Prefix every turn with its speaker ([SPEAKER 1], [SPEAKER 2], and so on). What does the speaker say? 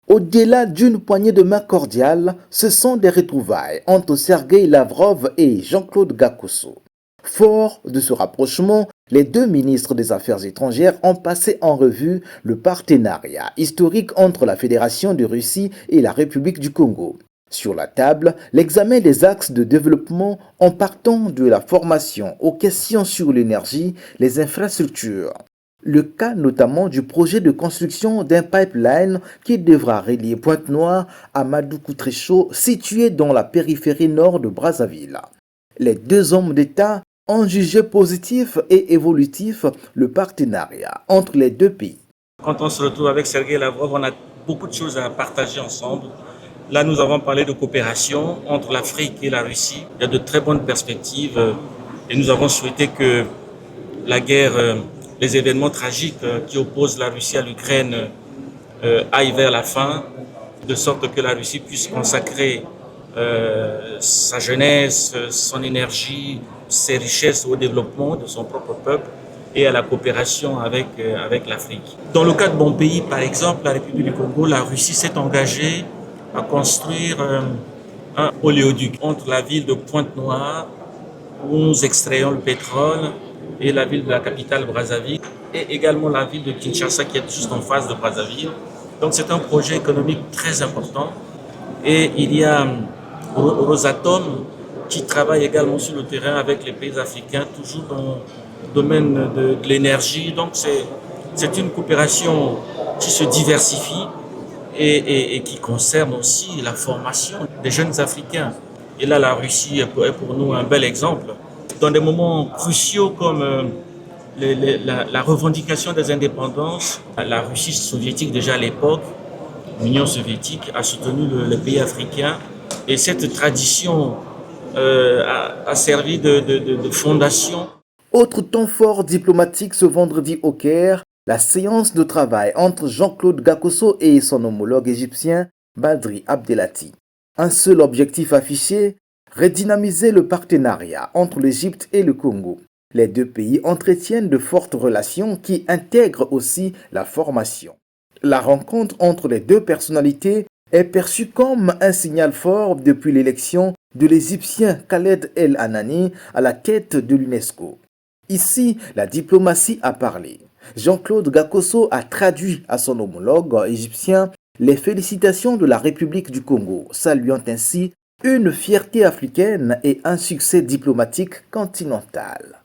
[SPEAKER 1] Au-delà d'une poignée de main cordiale, ce sont des retrouvailles entre Sergueï Lavrov et Jean-Claude Gakosso. Fort de ce rapprochement, les deux ministres des Affaires étrangères ont passé en revue le partenariat historique entre la Fédération de Russie et la République du Congo. Sur la table, l'examen des axes de développement en partant de la formation aux questions sur l'énergie, les infrastructures. Le cas notamment du projet de construction d'un pipeline qui devra relier Pointe-Noire à Madoukoutrécho, situé dans la périphérie nord de Brazzaville. Les deux hommes d'État ont jugé positif et évolutif le partenariat entre les deux pays.
[SPEAKER 2] Quand on se retrouve avec Sergueï Lavrov, on a beaucoup de choses à partager ensemble. Là, nous avons parlé de coopération entre l'Afrique et la Russie. Il y a de très bonnes perspectives et nous avons souhaité que la guerre, les événements tragiques qui opposent la Russie à l'Ukraine aillent vers la fin, de sorte que la Russie puisse consacrer sa jeunesse, son énergie, ses richesses au développement de son propre peuple et à la coopération avec l'Afrique. Dans le cas de mon pays, par exemple, la République du Congo, la Russie s'est engagée à construire un oléoduc entre la ville de Pointe-Noire, où nous extrayons le pétrole, et la ville de la capitale Brazzaville, et également la ville de Kinshasa qui est juste en face de Brazzaville. Donc c'est un projet économique très important. Et il y a Rosatom qui travaille également sur le terrain avec les pays africains, toujours dans le domaine de l'énergie. Donc c'est une coopération qui se diversifie et qui concerne aussi la formation des jeunes Africains. Et là, la Russie est pour nous un bel exemple. Dans des moments cruciaux comme la revendication des indépendances, la Russie soviétique déjà à l'époque, l'Union soviétique a soutenu les pays africains et cette tradition a servi de fondation.
[SPEAKER 1] Autre temps fort diplomatique ce vendredi au Caire, la séance de travail entre Jean-Claude Gakosso et son homologue égyptien Badri Abdelati. Un seul objectif affiché, redynamiser le partenariat entre l'Égypte et le Congo. Les deux pays entretiennent de fortes relations qui intègrent aussi la formation. La rencontre entre les deux personnalités est perçue comme un signal fort depuis l'élection de l'Égyptien Khaled El Hanani à la tête de l'UNESCO. Ici, la diplomatie a parlé. Jean-Claude Gakosso a traduit à son homologue égyptien les félicitations de la République du Congo, saluant ainsi une fierté africaine et un succès diplomatique continental.